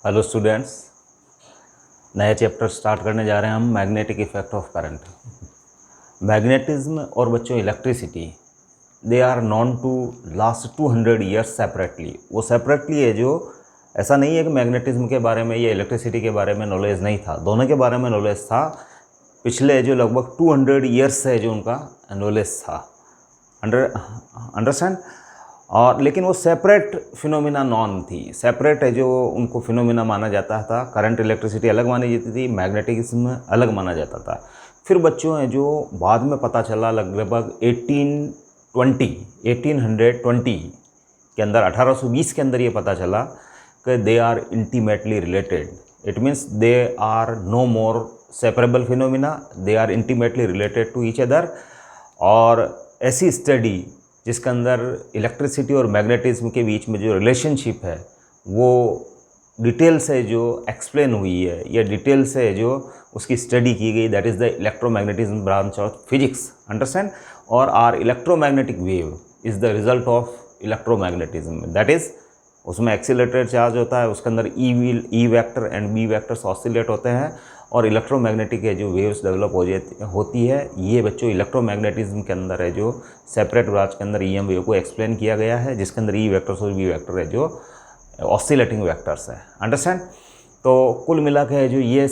Hello students, नया chapter start करने जा रहे हैं हम magnetic effect of current. Magnetism और बच्चों electricity, they are known to last 200 years separately. वो सेपरेटली है, जो ऐसा नहीं है कि मैग्नेटिज्म के बारे में या इलेक्ट्रिसिटी के बारे में नॉलेज नहीं था, दोनों के बारे में नॉलेज था। पिछले जो लगभग 200 ईयर्स है जो उनका नॉलेज था, अंडरस्टैंड। और लेकिन वो सेपरेट फिनोमिना नॉन थी, सेपरेट है जो उनको फिनोमिना माना जाता था। करंट इलेक्ट्रिसिटी अलग मानी जाती थी, मैग्नेटिज्म अलग माना जाता था। फिर बच्चों है जो बाद में पता चला लगभग 1820 के अंदर, 1820 के अंदर ये पता चला कि they are intimately related. It means they are no more separable phenomena, they are intimately related to each other. और ऐसी स्टडी जिसके अंदर इलेक्ट्रिसिटी और मैग्नेटिज्म के बीच में जो रिलेशनशिप है वो डिटेल से जो एक्सप्लेन हुई है या डिटेल से जो उसकी स्टडी की गई, that is the electromagnetism branch of physics, understand. और are electromagnetic wave is the result of electromagnetism, that is उसमें एक्सीलरेटेड चार्ज होता है, उसके अंदर E vector and B vectors oscillate होते हैं और इलेक्ट्रोमैग्नेटिक है जो वेव्स डेवलप होती है। ये बच्चों इलेक्ट्रोमैग्नेटिज्म के अंदर है जो सेपरेट ब्रांच के अंदर ईएम वेव को एक्सप्लेन किया गया है, जिसके अंदर ई वेक्टर्स और बी वेक्टर है जो ऑसिलेटिंग वेक्टर्स है, अंडरस्टैंड। तो कुल मिला के जो ये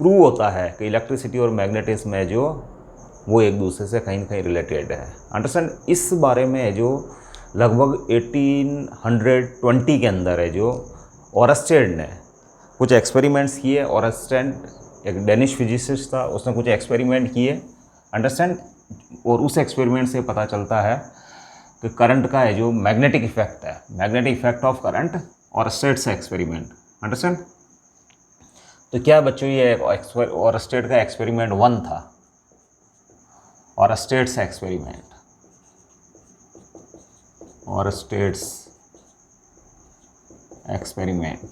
प्रूव होता है कि इलेक्ट्रिसिटी और मैग्नेटिज्म है जो वो एक दूसरे से कहीं ना कहीं रिलेटेड है, अंडरस्टैंड। इस बारे में है जो लगभग 1820 के अंदर है जो ओरस्टेड ने कुछ एक्सपेरिमेंट्स किए। ओरस्टेड एक डेनिश फिजिसिस्ट था, उसने कुछ एक्सपेरिमेंट किए, अंडरस्टैंड। और उस एक्सपेरिमेंट से पता चलता है कि करंट का है जो मैग्नेटिक इफेक्ट है, magnetic effect of current, Oersted से एक्सपेरिमेंट, अंडरस्टैंड। तो क्या बच्चों ये ओरस्टेड का एक्सपेरिमेंट 1 था, ओरस्टेड से एक्सपेरिमेंट, ओरस्टेड्स एक्सपेरिमेंट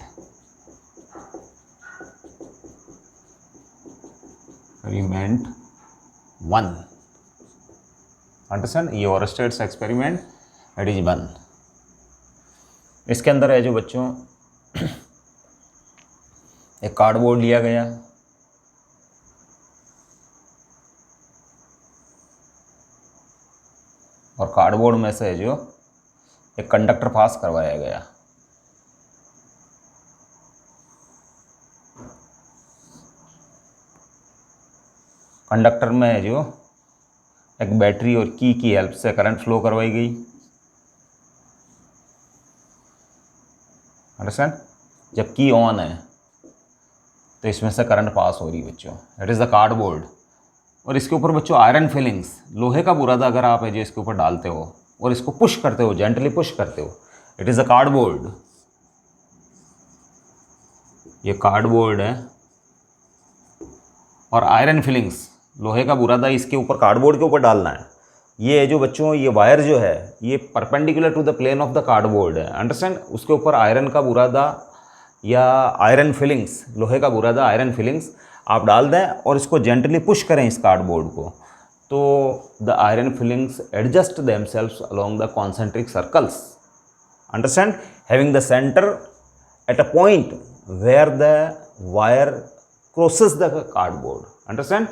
1, अंडरस्टैंड। ये ओरस्टेड्स एक्सपेरिमेंट इट इज 1। इसके अंदर है जो बच्चों एक कार्डबोर्ड लिया गया, और कार्डबोर्ड में से जो एक कंडक्टर पास करवाया गया। कंडक्टर में जो एक बैटरी और की हेल्प से करंट फ्लो करवाई गई, अंडरस्टैंड। जब की ऑन है तो इसमें से करंट पास हो रही बच्चों, इट इज़ द कार्डबोर्ड। और इसके ऊपर बच्चों आयरन फिलिंग्स, लोहे का बुरादा अगर आप है जो इसके ऊपर डालते हो और इसको पुश करते हो, जेंटली पुश करते हो, इट इज़ अ कार्डबोर्ड। ये कार्डबोर्ड है और आयरन फिलिंग्स, लोहे का बुरादा इसके ऊपर कार्डबोर्ड के ऊपर डालना है। ये जो बच्चों ये वायर जो है ये perpendicular to the plane of the cardboard है, अंडरस्टैंड। उसके ऊपर आयरन का बुरादा या आयरन फिलिंग्स, लोहे का बुरादा, आयरन फिलिंग्स आप डाल दें और इसको जेंटली पुश करें इस कार्डबोर्ड को, तो the iron filings adjust themselves along the concentric circles, understand, having the centre at a point where the wire crosses the cardboard, understand.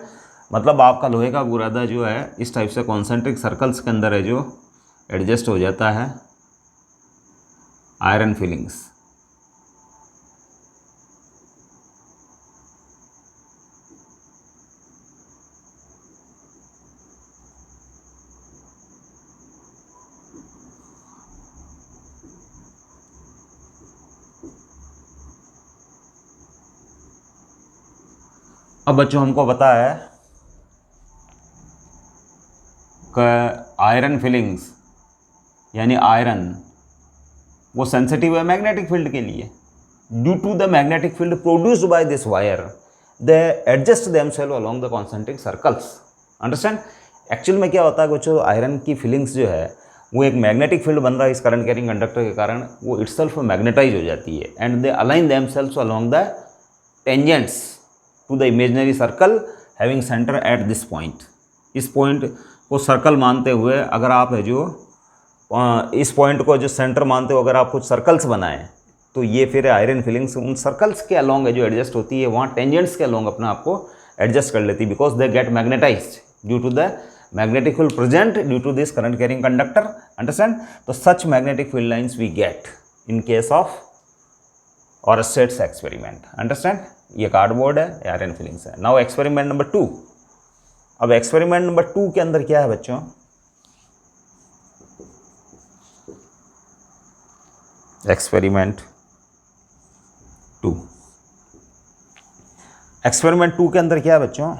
मतलब आपका लोहे का बुरादा जो है इस टाइप से कॉन्सेंट्रिक सर्कल्स के अंदर है जो एडजस्ट हो जाता है आयरन फिलिंग्स। अब बच्चों हमको पता है कि आयरन फिलिंग्स यानी आयरन वो सेंसिटिव है मैग्नेटिक फील्ड के लिए। Due to the magnetic field produced by this wire they adjust themselves along the concentric circles, understand. Actual में क्या होता है बच्चों, आयरन की फिलिंग्स जो है वो एक मैग्नेटिक फील्ड बन रहा है इस करंट कैरिंग कंडक्टर के कारण, वो इटसेल्फ मैग्नेटाइज हो जाती है and they align themselves along the tangents to the imaginary circle having centre at this point. इस पॉइंट को सर्कल मानते हुए अगर आप है जो इस पॉइंट को जो सेंटर मानते हो, अगर आप कुछ सर्कल्स बनाएं तो ये फिर आयरन फिलिंग्स उन सर्कल्स के अलोंग है जो एडजस्ट होती है, वहाँ टेंजेंट्स के अलोंग अपना आपको एडजस्ट कर लेती है, because they get magnetised due to the magnetic field present due to this current carrying conductor. Understand? So such magnetic field lines we get in case of Oersted's experiment. Understand? ये cardboard है, iron filings है. Now experiment number 2. अब experiment number 2 के अंदर क्या है बच्चों? Experiment 2. Experiment 2 के अंदर क्या है बच्चों?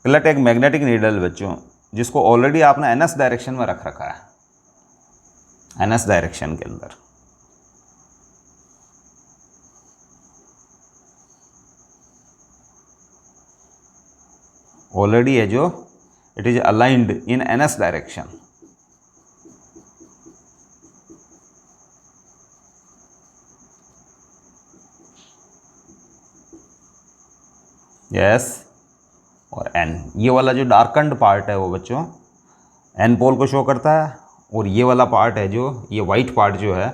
लेट एक मैग्नेटिक नीडल बच्चों, जिसको ऑलरेडी आपने एनएस डायरेक्शन में रख रखा है, एनएस डायरेक्शन के अंदर. ऑलरेडी है जो it is aligned in NS direction. Yes, और एन, ये वाला जो डार्कन्ड पार्ट है वो बच्चों एन पोल को शो करता है, और ये वाला पार्ट है जो ये वाइट पार्ट जो है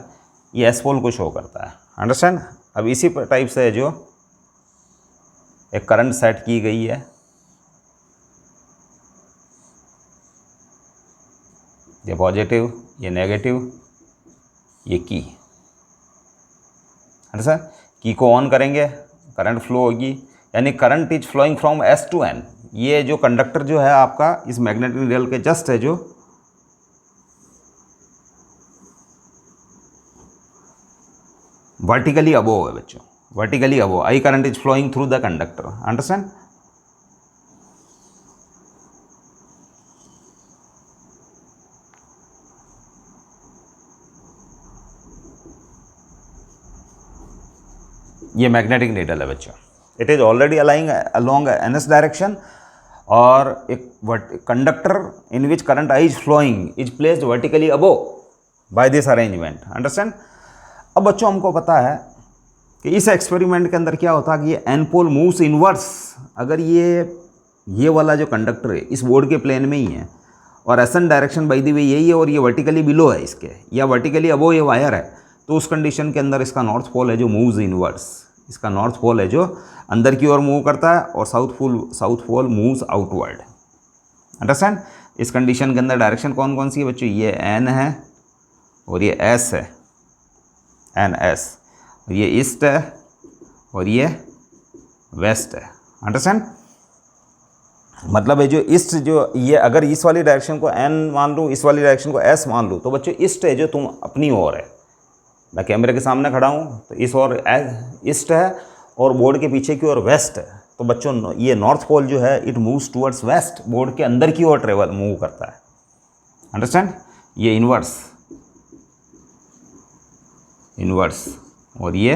ये एस पोल को शो करता है. अंडरस्टैंड? अब इसी टाइप से है जो एक करंट सेट की गई है, ये पॉजिटिव, ये नेगेटिव, ये की. अंडरस्टैंड? की को ऑन करेंगे, करंट फ्लो होगी, यानी current is flowing from S to N. ये जो कंडक्टर जो है आपका इस मैग्नेटिक नीडल के जस्ट है जो वर्टिकली अबोव है बच्चों, vertically above. I current is flowing through the conductor. Understand? ये मैग्नेटिक नीडल है बच्चों. It is already aligning along NS direction, और एक conductor in which current I is flowing is placed vertically above by this arrangement. Understand? अब बच्चों हमको पता है कि इस एक्सपेरिमेंट के अंदर क्या होता है कि ये एन पोल मूव्स इनवर्स. अगर ये वाला जो कंडक्टर है इस बोर्ड के प्लेन में ही है, और S N direction by the way यही है, और ये वर्टिकली बिलो है इसके, या वर्टिकली अबोव ये वायर है, तो उस कंडीशन के अंदर इसका नॉर्थ पोल है जो मूव्स इनवर्स. इसका नॉर्थ पोल है जो अंदर की ओर मूव करता है, और south pole moves outward. Understand? इस कंडीशन के अंदर डायरेक्शन कौन कौन सी है बच्चों? ये एन है, और ये एस है, एन एस, और ये ईस्ट है, और ये वेस्ट है. अंडरस्टैंड? मतलब है जो ईस्ट जो ये, अगर इस वाली डायरेक्शन को एन मान लूँ, इस वाली डायरेक्शन को एस मान लूँ, तो बच्चों ईस्ट है जो तुम अपनी ओर है. मैं कैमरे के सामने खड़ा हूँ तो इस ओर ईस्ट है, और बोर्ड के पीछे की ओर वेस्ट है. तो बच्चों ये नॉर्थ पोल जो है it moves towards waste, board के अंदर की ओर ट्रेवल मूव करता है. अंडरस्टैंड? ये इनवर्स, इनवर्स, और ये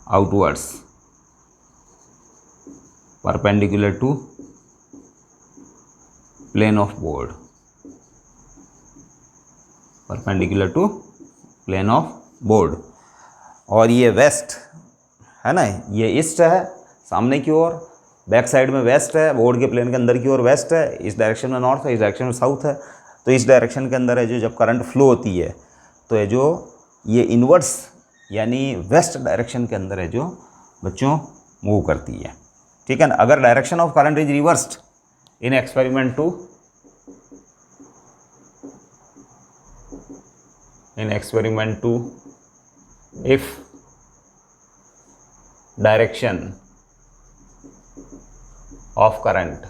outwards, perpendicular to plane of board, perpendicular to plane of board. और ये वेस्ट है ना, ये ईस्ट है सामने की ओर, बैक साइड में वेस्ट है, बोर्ड के प्लेन के अंदर की ओर वेस्ट है, इस डायरेक्शन में नॉर्थ है, इस डायरेक्शन में साउथ है. तो इस डायरेक्शन के अंदर है जो जब करंट फ्लो होती है तो है जो ये इनवर्स यानी वेस्ट डायरेक्शन के अंदर है जो बच्चों मूव करती है. ठीक है ना? अगर direction of current is reversed in experiment 2, in experiment 2, if direction of current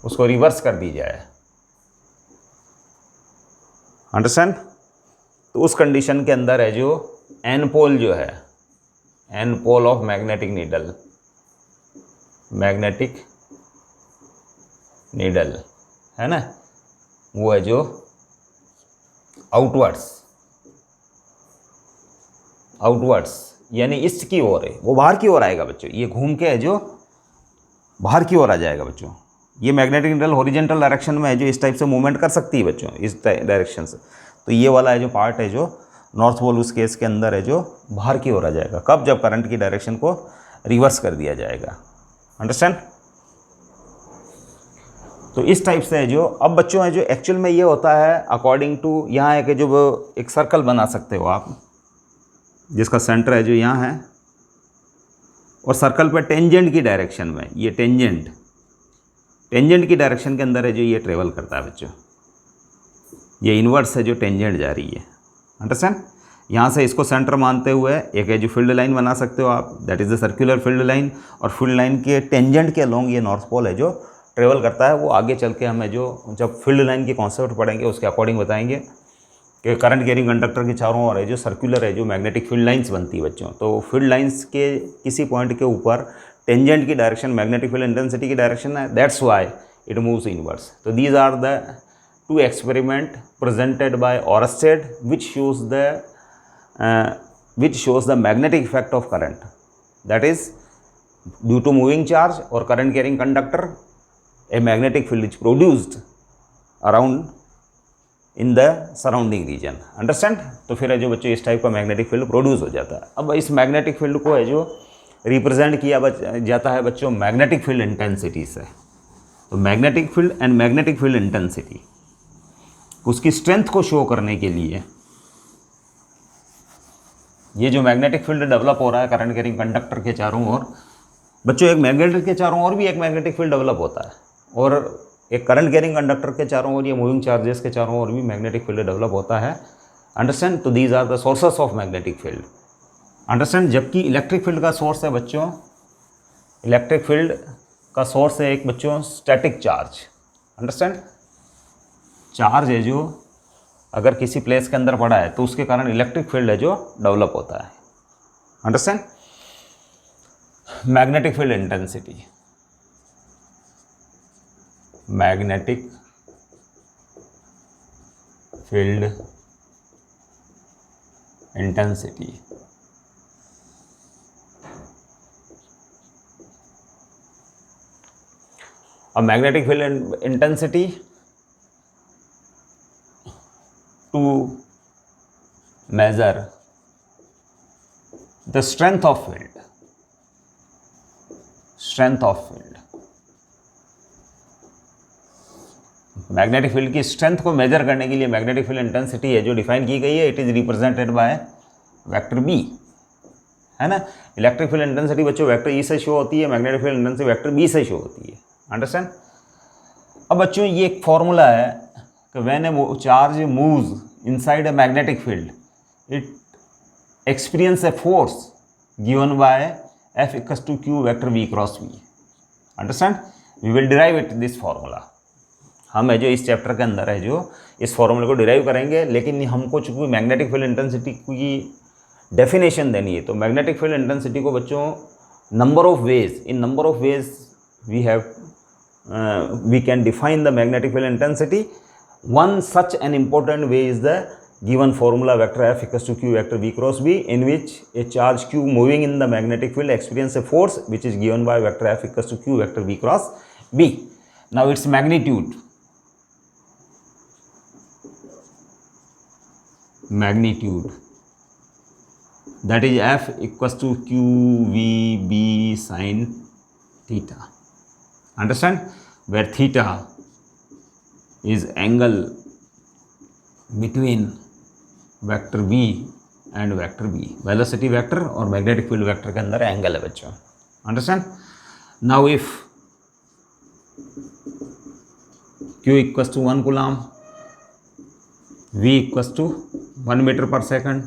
उसको रिवर्स कर दी जाए. अंडरस्टैंड? तो उस कंडीशन के अंदर है जो एन पोल जो है, N pole of magnetic needle, magnetic needle है ना, वो है जो आउटवर्ड्स, आउटवर्ड्स यानी ईस्ट की ओर है, वो बाहर की ओर आएगा बच्चों. ये घूम के है जो बाहर की ओर आ जाएगा बच्चों. ये मैग्नेटिक नीडल हॉरिजॉन्टल डायरेक्शन में है जो इस टाइप से मूवमेंट कर सकती है बच्चों, इस डायरेक्शन से. तो ये वाला है जो पार्ट है जो नॉर्थ पोल उस केस के अंदर है जो बाहर की ओर आ जाएगा. कब? जब करंट की डायरेक्शन को रिवर्स कर दिया जाएगा. अंडरस्टैंड? तो इस टाइप से है जो, अब बच्चों है जो एक्चुअल में ये होता है अकॉर्डिंग टू, यहाँ है कि जो एक सर्कल बना सकते हो आप जिसका सेंटर है जो यहाँ है, और सर्कल पर टेंजेंट की डायरेक्शन में, ये टेंजेंट की डायरेक्शन के अंदर है जो ये ट्रेवल करता है बच्चों, ये इन्वर्स है जो टेंजेंट जा रही है। अंडरस्टैंड? यहाँ से इसको सेंटर मानते हुए एक है जो फील्ड लाइन बना सकते हो आप, that is the circular field line, और फील्ड लाइन के टेंजेंट के अलोंग ये नॉर्थ पोल है जो ट्रेवल करता है। वो आगे चल के हमें जो जब फील्ड लाइन की कॉन्सेप्ट पढ़ेंगे उसके अकॉर्डिंग बताएंगे कि करंट कैरिंग कंडक्टर के चारों ओर है जो सर्कुलर है जो मैग्नेटिक फील्ड लाइंस बनती है बच्चों। तो फील्ड लाइंस के किसी पॉइंट के ऊपर टेंजेंट की डायरेक्शन मैग्नेटिक फील्ड इंटेंसिटी की डायरेक्शन है, that's why it moves inverse. तो these are the two experiment presented by Oersted which shows the magnetic effect of current, that is due to moving charge or current carrying conductor a magnetic field is produced around in the surrounding region। Understand? तो फिर है जो बच्चों इस type का magnetic field produce हो जाता है। अब इस मैग्नेटिक फील्ड को है जो रिप्रेजेंट किया जाता है बच्चों मैग्नेटिक फील्ड इंटेंसिटी से। तो magnetic field and magnetic field intensity, उसकी स्ट्रेंथ को शो करने के लिए ये जो मैग्नेटिक फील्ड डेवलप हो रहा है करंट कैरिंग कंडक्टर के चारों ओर बच्चों, एक मैग्नेटिक के चारों ओर भी एक मैग्नेटिक फील्ड डेवलप होता है, और एक करंट कैरिंग कंडक्टर के चारों ओर या मूविंग चार्जेस के चारों ओर भी मैग्नेटिक फील्ड डेवलप होता है। अंडरस्टैंड? तो these are the sources of magnetic field. Understand? जबकि इलेक्ट्रिक फील्ड का सोर्स है बच्चों, इलेक्ट्रिक फील्ड का सोर्स है एक बच्चों स्टैटिक चार्ज। अंडरस्टैंड? चार्ज है जो अगर किसी प्लेस के अंदर पड़ा है तो उसके कारण इलेक्ट्रिक फील्ड है जो डेवलप होता है। Understand? Magnetic field intensity, magnetic field intensity, अब magnetic field intensity to measure the strength of field, magnetic field की स्ट्रेंथ को मेजर करने के लिए मैग्नेटिक फील्ड इंटेंसिटी है जो डिफाइन की गई है, it is represented by vector B, है ना। इलेक्ट्रिक फील्ड इंटेंसिटी बच्चों वेक्टर ई से शो होती है, magnetic field intensity vector B से शो होती है। अंडरस्टैंड? अब बच्चों ये एक फॉर्मूला है कि when a charge moves inside a magnetic field it experience a force given by F equals to q vector v cross v. Understand? We will derive it this formula. हम है जो इस चैप्टर के अंदर है जो इस फॉर्मूले को डिराइव करेंगे, लेकिन हमको चूंकि मैग्नेटिक फील्ड इंटेंसिटी की डेफिनेशन देनी है तो मैग्नेटिक फील्ड इंटेंसिटी को बच्चों number of ways, in number of ways we can define the magnetic field intensity. One such an important way is the given formula vector F equals to Q vector V cross B, in which a charge Q moving in the magnetic field experience a force which is given by vector F equals to Q vector V cross B. Now its magnitude, that is F equals to Q V B sin theta. Understand? Where theta is angle between vector v and vector b, velocity vector और magnetic field vector के अंदर angle है बच्चों। Understand? Now if q equals to 1 coulomb, v equals to 1 meter per second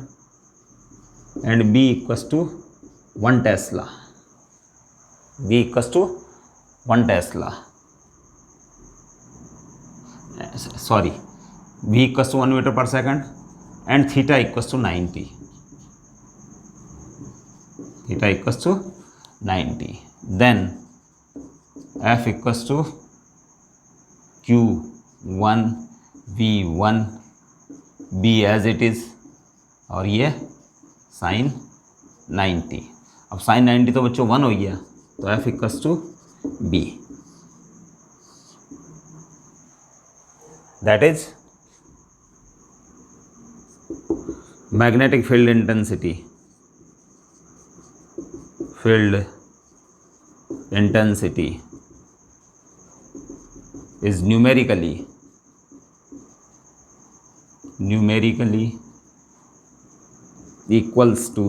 and b equals to 1 Tesla, v equals to 1 Tesla, sorry, v equals to 1 meter per second and theta equals to 90, theta equals to 90, then f equals to q1 v1 b as it is और ये sin 90। अब sin 90 तो बच्चों 1 हो गया तो f equals to b, that is magnetic field intensity is numerically equals to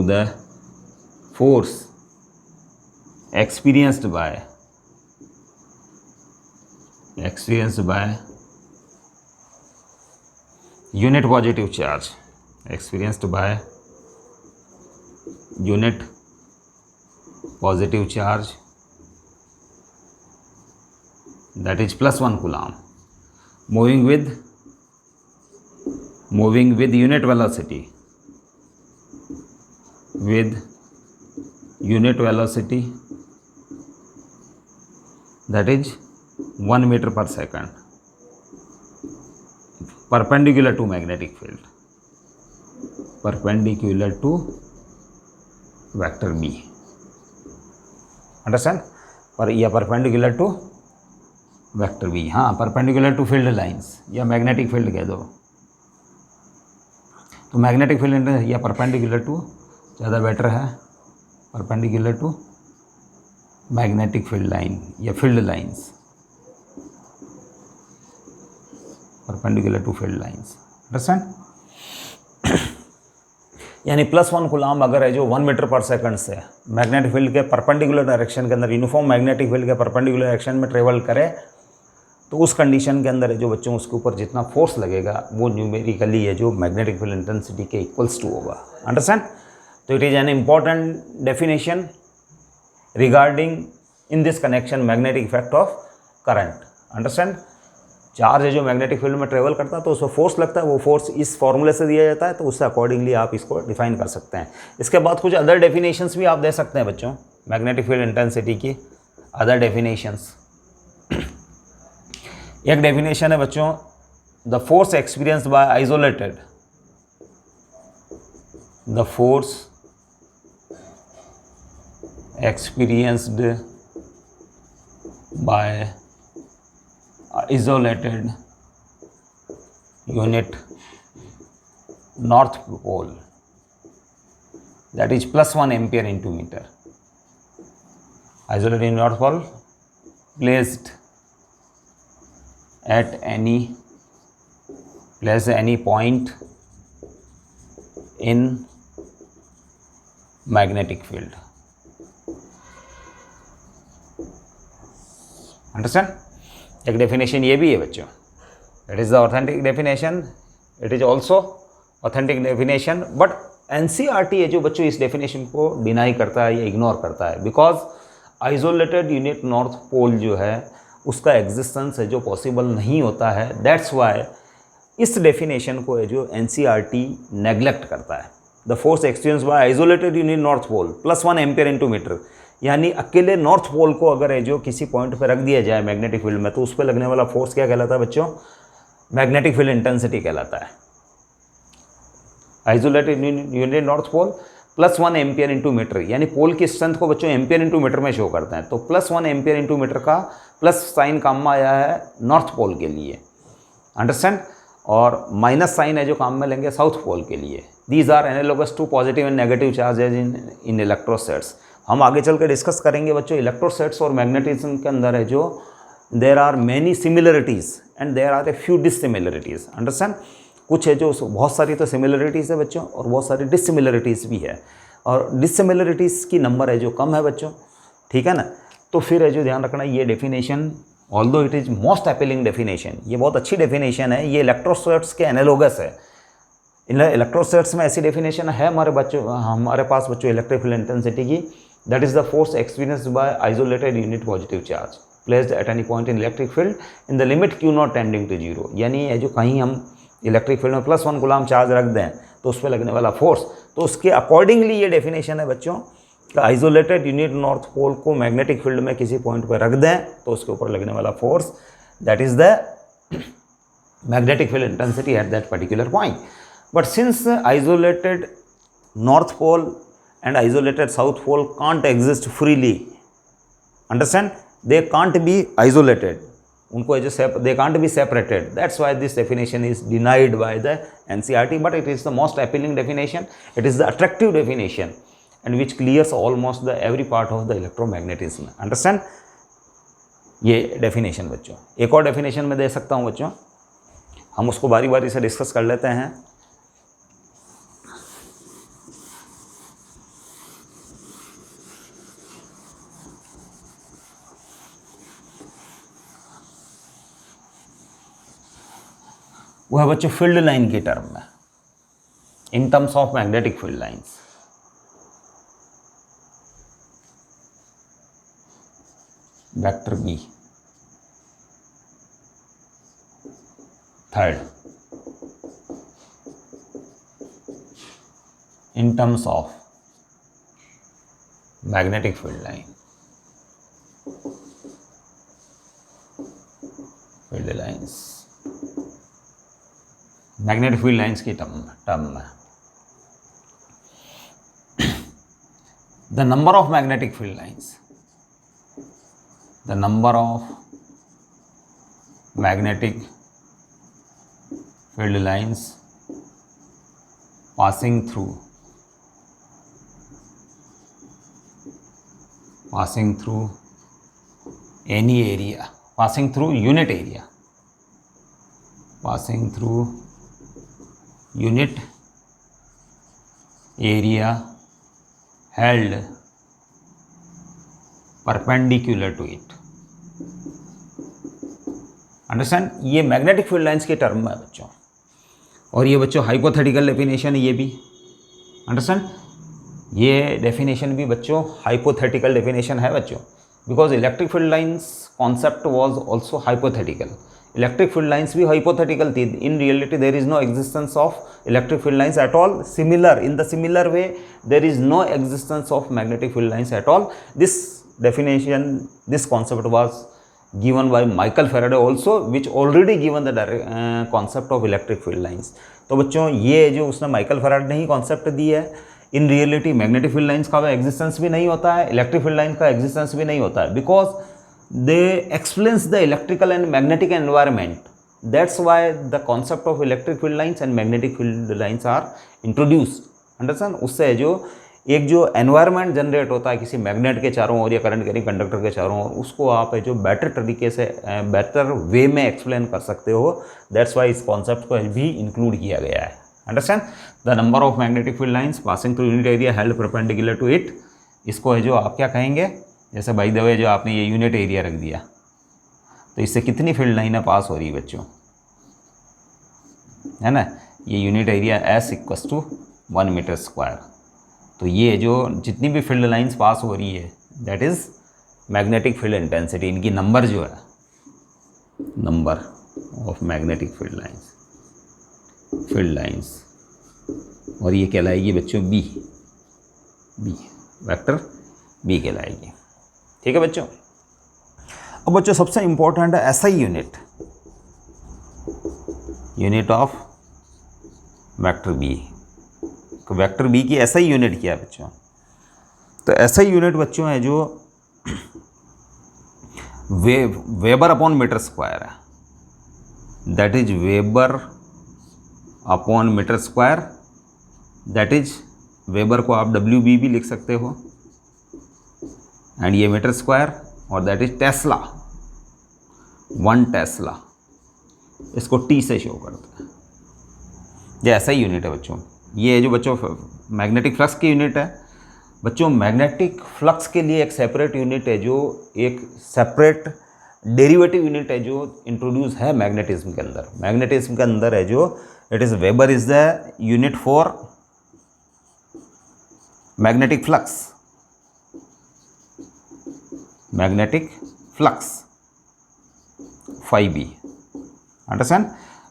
the force experienced by unit positive charge, experienced by unit positive charge, that is +1 coulomb, moving with unit velocity, that is 1 meter per second, perpendicular to magnetic field, perpendicular to vector B. Understand? या perpendicular to vector B, हाँ perpendicular to field lines या magnetic field कह दो, तो magnetic field या perpendicular to ज़्यादा better है, perpendicular to magnetic field line या field lines, perpendicular to field lines. Understand? यानी +1 कूलम्ब अगर है जो 1 मीटर पर सेकंड से मैग्नेटिक फील्ड के परपेंडिकुलर डायरेक्शन के अंदर, यूनिफॉर्म मैग्नेटिक फील्ड के परपेंडिकुलर डायरेक्शन में ट्रेवल करे, तो उस कंडीशन के अंदर है जो बच्चों उसके ऊपर जितना फोर्स लगेगा वो न्यूमेरिकली है जो मैग्नेटिक फील्ड इंटेंसिटी के इक्वल्स टू होगा. अंडरस्टैंड? तो it is an important definition regarding in this connection magnetic effect of current. Understand? Charge है जो मैग्नेटिक फील्ड में ट्रेवल करता है तो उसमें फोर्स लगता है, वो फोर्स इस फॉर्मूले से दिया जाता है, तो उससे अकॉर्डिंगली आप इसको डिफाइन कर सकते हैं. इसके बाद कुछ अदर डेफिनेशंस भी आप दे सकते हैं बच्चों मैग्नेटिक फील्ड इंटेंसिटी की. अदर डेफिनेशंस, एक डेफिनेशन है बच्चों, the force experienced by isolated, the force experienced bye isolated unit north pole, that is +1 ampere into meter. Isolated north pole placed at any point in magnetic field. Understand? एक definition ये भी है बच्चों, it is the authentic definition, it is also authentic definition, but NCERT है जो बच्चों इस definition को डिनाई करता है या इग्नोर करता है, because isolated unit north pole जो है उसका एग्जिस्टेंस है जो पॉसिबल नहीं होता है. दैट्स वाई इस डेफिनेशन को है जो एनसीईआरटी नेग्लेक्ट करता है. The force experienced by isolated unit north pole +1 ampere into metre, यानी अकेले नॉर्थ पोल को अगर है जो किसी पॉइंट पर रख दिया जाए मैग्नेटिक फील्ड में, तो उस पर लगने वाला फोर्स क्या कहलाता है बच्चों? मैग्नेटिक फील्ड इंटेंसिटी कहलाता है. Isolated unit north pole +1 ampere into metre, यानी पोल की स्ट्रेंथ को बच्चों एम्पियर इंटू मीटर में शो करते हैं, तो +1 एम्पियर इंटू मीटर का प्लस साइन काम में आया है नॉर्थ पोल के लिए. अंडरस्टैंड? और माइनस साइन है जो काम में लेंगे साउथ पोल के लिए. These are analogous to positive and negative charges in electrostatics. हम आगे चल कर डिस्कस करेंगे बच्चों इलेक्ट्रोसेट्स और मैग्नेटिज्म के अंदर है जो there are many similarities and there are a few dissimilarities. Understand? कुछ है जो बहुत सारी तो सिमिलरिटीज़ है बच्चों और बहुत सारी डिससिमिलरिटीज़ भी है, और डिससिमिलरिटीज़ की नंबर है जो कम है बच्चों. ठीक है ना? तो फिर है जो ध्यान रखना, ये definition although it is most appealing definition, ये बहुत अच्छी डेफिनेशन है, ये इलेक्ट्रोसेट्स के एनालोगस है. इन इलेक्ट्रोसेट्स में ऐसी डेफिनेशन है हमारे पास बच्चों इलेक्ट्रिक फील्ड इंटेंसिटी की, that is the force experienced by isolated unit positive charge placed at any point in electric field in the limit q0 tending to 0. यानी ये जो कहीं हम इलेक्ट्रिक फील्ड में +1 कूलम्ब चार्ज रख दें तो उस पर लगने वाला फोर्स, तो उसके अकॉर्डिंगली ये डेफिनेशन है बच्चों कि आइसोलेटेड यूनिट नॉर्थ पोल को मैग्नेटिक फील्ड में किसी पॉइंट पर रख दें तो उसके ऊपर लगने वाला force, that is the magnetic field intensity at that particular point. But since isolated north pole and isolated south pole can't exist freely, understand? They can't be isolated, उनको जो they can't be separated. That's why this definition is denied by the NCERT, but it is the most appealing definition, it is the attractive definition and which clears almost the every part of the electromagnetism. Understand? ये definition बच्चों। एक और definition मैं दे सकता हूँ बच्चों, हम उसको बारी बारी से डिस्कस कर लेते हैं। वो है बच्चों फील्ड लाइन की टर्म में, in terms of magnetic field lines. Vector B, third, in terms of magnetic field line, field lines, magnetic field lines की टर्म में the number of magnetic field lines, the number of magnetic field lines passing through any area, passing through unit area, passing through unit area held perpendicular to it. Understand, ये magnetic field lines के term है बच्चों, और ये बच्चों hypothetical definition है ये भी। अंडरस्टैंड, ये डेफिनेशन भी बच्चों हाइपोथेटिकल डेफिनेशन है बच्चों, because electric field lines concept was also hypothetical. Electric field lines भी हाइपोथेटिकल थी। In reality there is no existence of electric field lines at all. Similar, in the similar way there is no existence of magnetic field lines at all. This definition, this concept was given by Michael Faraday also, which already given the concept of electric field lines. तो बच्चों ये जो उसने Michael Faraday ने ही concept दी है, in reality magnetic field lines का existence भी नहीं होता है, इलेक्ट्रिक फील्ड लाइन का एग्जिस्टेंस भी नहीं होता है, because they explains the electrical and magnetic environment. That's why the concept of electric field lines and magnetic field lines are introduced. Understand, उससे जो एक जो एनवायरनमेंट जनरेट होता है किसी मैग्नेट के चारों ओर या करंट कैरिंग कंडक्टर के चारों ओर, उसको आप जो बेटर तरीके से बेटर वे में एक्सप्लेन कर सकते हो। दैट्स वाई इस कॉन्सेप्ट को भी इंक्लूड किया गया है। Understand, the number of magnetic field lines passing through unit area held perpendicular to it, इसको है जो आप क्या कहेंगे, जैसे बाय द वे जो आपने ये यूनिट एरिया रख दिया, तो इससे कितनी फील्ड लाइनें पास हो रही है बच्चों, है ना। ये unit area S equals to 1 metre square. तो ये जो जितनी भी फील्ड लाइंस पास हो रही है that is magnetic field intensity. इनकी नंबर जो है, number of magnetic field lines, और ये कहलाएगी बच्चों बी वेक्टर बी कहलाएगी। ठीक है बच्चों। अब बच्चों सबसे इंपॉर्टेंट है SI unit of vector B. तो वेक्टर बी की एसआई यूनिट क्या है बच्चों, तो एसआई यूनिट बच्चों है जो वेबर अपॉन मीटर स्क्वायर है, that is weber upon metre square, that is weber को आप डब्ल्यू बी भी लिख सकते हो, एंड ये मीटर स्क्वायर, और दैट इज टेस्ला, 1 टेस्ला, इसको टी से शो करते हैं। ये ऐसा ही यूनिट है बच्चों। ये जो बच्चों मैग्नेटिक फ्लक्स की यूनिट है बच्चों, मैग्नेटिक फ्लक्स के लिए एक सेपरेट यूनिट है, जो एक सेपरेट डेरिवेटिव यूनिट है जो इंट्रोड्यूस है मैग्नेटिज्म के अंदर। मैग्नेटिज्म के अंदर है जो it is weber is the unit for magnetic flux, magnetic flux 5b। Understand,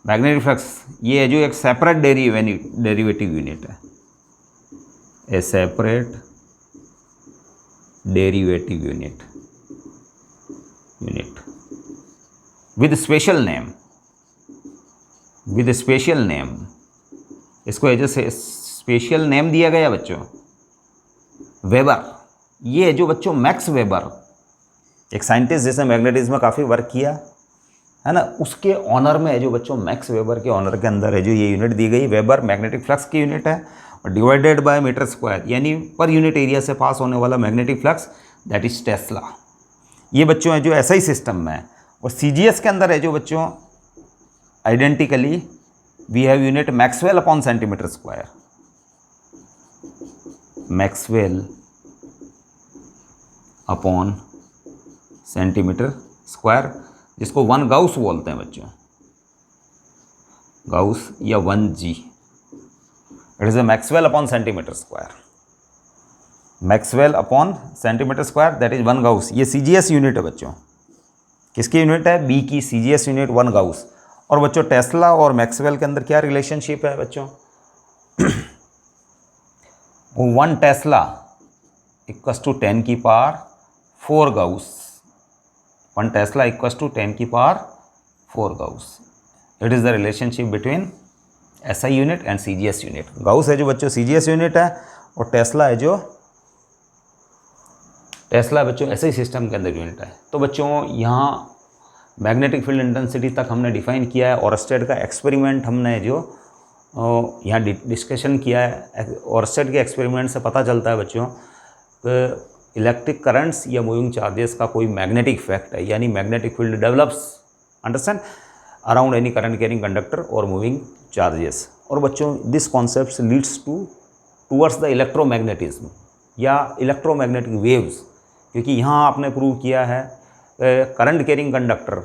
magnetic flux ये है जो एक सेपरेट डेरिवेटिव यूनिट है, ए separate derivative unit with special name, इसको जो स्पेशल नेम दिया गया बच्चों वेबर। ये जो बच्चों मैक्स वेबर, एक साइंटिस्ट जिसने मैग्नेटिज्म में काफ़ी वर्क किया है ना, उसके ऑनर में है जो बच्चों मैक्स वेबर के ऑनर के अंदर है जो ये यूनिट दी गई। वेबर मैग्नेटिक फ्लक्स की यूनिट है, और डिवाइडेड बाय मीटर स्क्वायर, यानी पर यूनिट एरिया से पास होने वाला magnetic flux, that is Tesla. ये बच्चों है जो SI सिस्टम में है, और CGS के अंदर है जो बच्चों identically we have unit maxwell upon centimetre square, maxwell upon centimetre square, जिसको 1 गाउस बोलते हैं बच्चों, गाउस या 1G। It is a maxwell upon centimetre square, maxwell upon centimetre square that is 1 gauss. ये CGS यूनिट है बच्चों, किसकी unit है? बी की CGS यूनिट 1 गाउस। और बच्चों टेस्ला और मैक्सवेल के अंदर क्या रिलेशनशिप है बच्चों? 1 टेस्ला इक्वस टू 10 की power 4 gauss, 1 tesla equals to 10 की power 4 gauss. It is the relationship between SI unit and CGS unit. Gauss है जो बच्चों CGS यूनिट है, और टेस्ला है जो बच्चों SI सिस्टम के अंदर यूनिट है। तो बच्चों यहाँ मैग्नेटिक फील्ड इंटेंसिटी तक हमने डिफाइन किया है। ऑरस्टेड का एक्सपेरिमेंट हमने जो यहाँ डिस्कशन किया है, ऑरस्टेड के एक्सपेरिमेंट से पता चलता है बच्चों कि इलेक्ट्रिक करंट्स या मूविंग चार्जेस का कोई मैग्नेटिक इफेक्ट है, यानी magnetic field develops, understand, around any current carrying conductor और मूविंग चार्जेस। और बच्चों this concept leads towards the electromagnetism या इलेक्ट्रोमैग्नेटिक वेव्स, क्योंकि यहाँ आपने प्रूव किया है करंट कैरिंग कंडक्टर,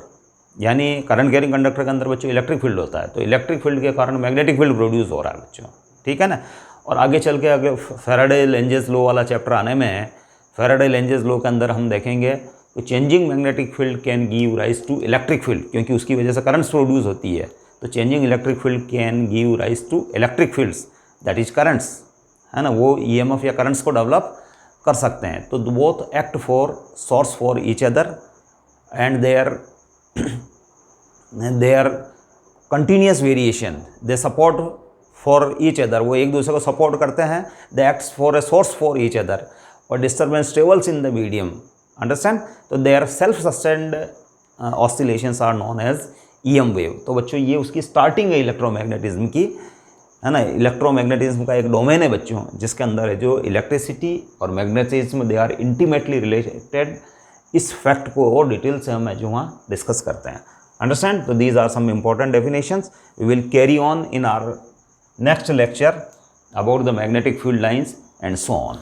यानी करंट कैरिंग कंडक्टर के अंदर बच्चों इलेक्ट्रिक फील्ड होता है, तो इलेक्ट्रिक फील्ड के कारण मैग्नेटिक फील्ड प्रोड्यूस हो रहा है बच्चों, ठीक है ना। और आगे चल के आगे फैराडे लेंजेस लॉ वाला चैप्टर आने में, फैराडे लेंजेस लॉ के अंदर हम देखेंगे तो changing magnetic field can give rise to electric field, क्योंकि उसकी वजह से करंट्स प्रोड्यूस होती है। तो changing electric field can give rise to electric fields that is currents, है ना, वो EMF या करंट्स को डेवलप कर सकते हैं। तो both act for source for each other and their continuous variation, they support for each other, वो एक दूसरे को सपोर्ट करते हैं। They acts for a source for each other, और disturbance travels in the medium, understand. तो their self sustained oscillations are known as EM wave. तो बच्चों ये उसकी स्टार्टिंग है इलेक्ट्रोमैग्नेटिज्म की, है ना। इलेक्ट्रोमैग्नेटिज्म का एक डोमेन है बच्चों जिसके अंदर है जो इलेक्ट्रिसिटी और magnetism they are intimately related. इस फैक्ट को और डिटेल से हम जो वहाँ डिस्कस करते हैं, अंडरस्टैंड। तो these are some important definitions. We will carry on in our next lecture about the magnetic field lines and so on.